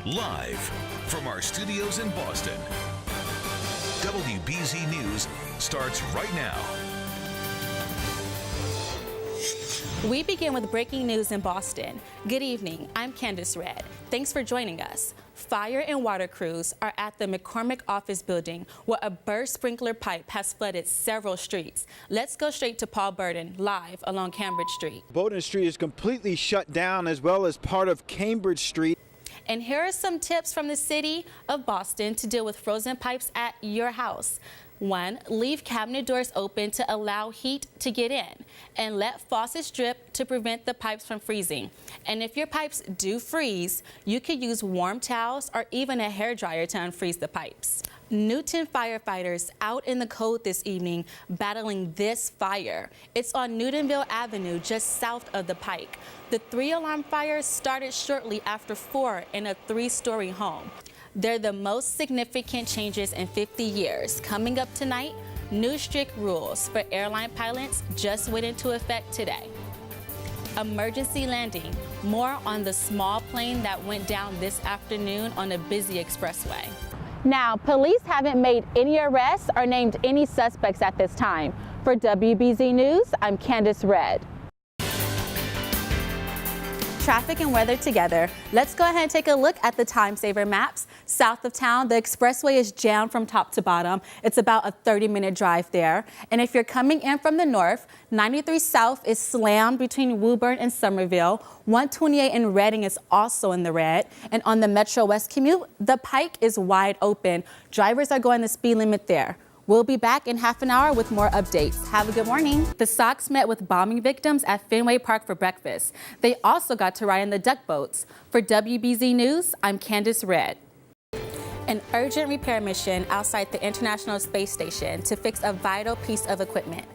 Live from our studios in Boston, WBZ News starts right now. We begin with breaking news in Boston. Good evening, I'm Kandace Redd. Thanks for joining us. Fire and water crews are at the McCormick office building where a burst sprinkler pipe has flooded several streets. Let's go straight to Paul Burden, live along Cambridge Street. Bowdoin Street is completely shut down, as well as part of Cambridge Street. And here are some tips from the city of Boston to deal with frozen pipes at your house. 1, leave cabinet doors open to allow heat to get in, and let faucets drip to prevent the pipes from freezing. And if your pipes do freeze, you could use warm towels or even a hairdryer to unfreeze the pipes. Newton firefighters out in the cold this evening battling this fire. It's on Newtonville Avenue, just south of the Pike. The 3-alarm fire started shortly after 4 in a 3-story home. They're the most significant changes in 50 years. Coming up tonight, new strict rules for airline pilots just went into effect today. Emergency landing. More on the small plane that went down this afternoon on a busy expressway. Now, police haven't made any arrests or named any suspects at this time. For WBZ News, I'm Kandace Redd. Traffic and weather together. Let's go ahead and take a look at the time saver maps. South of town, the expressway is jammed from top to bottom. It's about a 30-minute drive there. And if you're coming in from the north, 93 South is slammed between Woburn and Somerville. 128 in Reading is also in the red. And on the Metro West commute, the Pike is wide open. Drivers are going the speed limit there. We'll be back in half an hour with more updates. Have a good morning. The Sox met with bombing victims at Fenway Park for breakfast. They also got to ride in the duck boats. For WBZ News, I'm Kandace Redd. An urgent repair mission outside the International Space Station to fix a vital piece of equipment.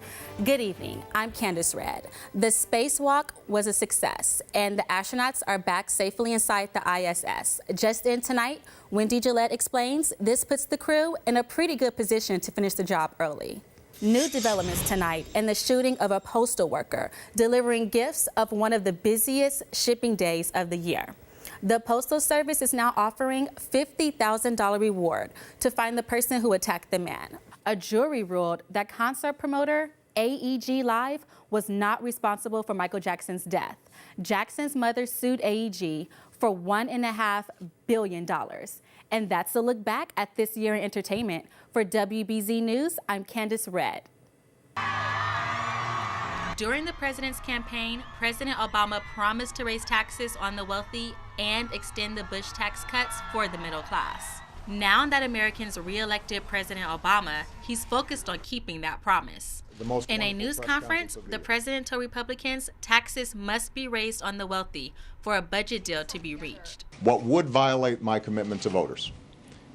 Good evening, I'm Kandace Redd. The spacewalk was a success, and the astronauts are back safely inside the ISS. Just in tonight, Wendy Gillette explains this puts the crew in a pretty good position to finish the job early. New developments tonight in the shooting of a postal worker delivering gifts of one of the busiest shipping days of the year. The Postal Service is now offering $50,000 reward to find the person who attacked the man. A jury ruled that concert promoter AEG Live was not responsible for Michael Jackson's death. Jackson's mother sued AEG for $1.5 billion. And that's a look back at this year in entertainment. For WBZ News, I'm Kandace Redd. During the president's campaign, President Obama promised to raise taxes on the wealthy and extend the Bush tax cuts for the middle class. Now that Americans re-elected President Obama, he's focused on keeping that promise. In a news conference, the president told Republicans taxes must be raised on the wealthy for a budget deal to be reached. What would violate my commitment to voters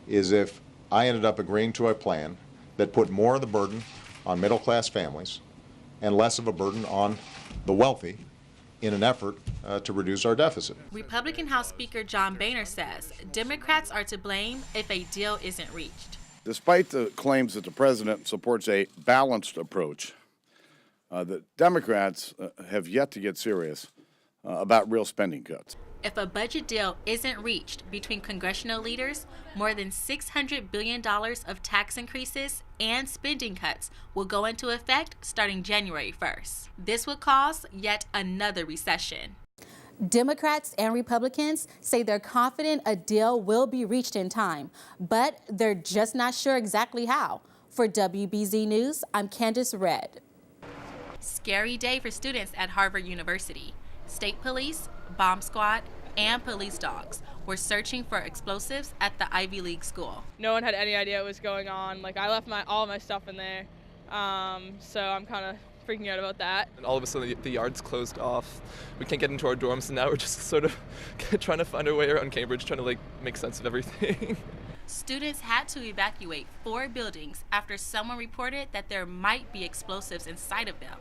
is if I ended up agreeing to a plan that put more of the burden on middle-class families and less of a burden on the wealthy in an effort to reduce our deficit. Republican House Speaker John Boehner says Democrats are to blame if a deal isn't reached. Despite the claims that the president supports a balanced approach, the Democrats have yet to get serious about real spending cuts. If a budget deal isn't reached between congressional leaders, more than $600 billion of tax increases and spending cuts will go into effect starting January 1st. This would cause yet another recession. Democrats and Republicans say they're confident a deal will be reached in time, but they're just not sure exactly how. For WBZ News, I'm Kandace Redd. Scary day for students at Harvard University. State police, bomb squad, and police dogs were searching for explosives at the Ivy League school. No one had any idea what was going on. I left all my stuff in there, so I'm kind of freaking out about that. And all of a sudden the yard's closed off. We can't get into our dorms, and now we're just sort of trying to find our way around Cambridge, trying to make sense of everything. Students had to evacuate 4 buildings after someone reported that there might be explosives inside of them.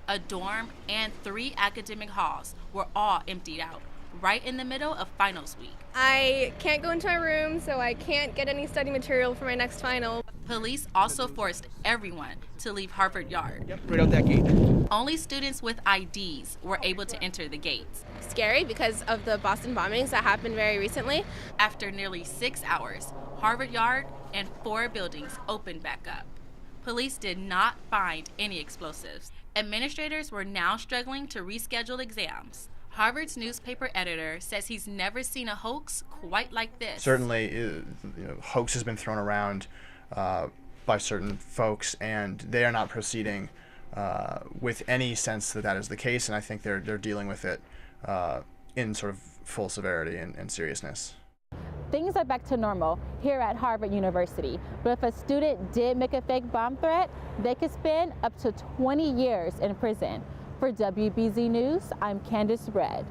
A dorm and 3 academic halls were all emptied out, right in the middle of finals week. I can't go into my room, so I can't get any study material for my next final. Police also forced everyone to leave Harvard Yard. Yep, right out that gate. Only students with IDs were able to enter the gates. Scary because of the Boston bombings that happened very recently. After nearly 6 hours, Harvard Yard and 4 buildings opened back up. Police did not find any explosives. Administrators were now struggling to reschedule exams. Harvard's newspaper editor says he's never seen a hoax quite like this. Certainly, hoax has been thrown around by certain folks, and they are not proceeding with any sense that that is the case, and I think they're dealing with it in sort of full severity and seriousness. Things are back to normal here at Harvard University, but if a student did make a fake bomb threat, they could spend up to 20 years in prison. For WBZ News, I'm Kandace Redd.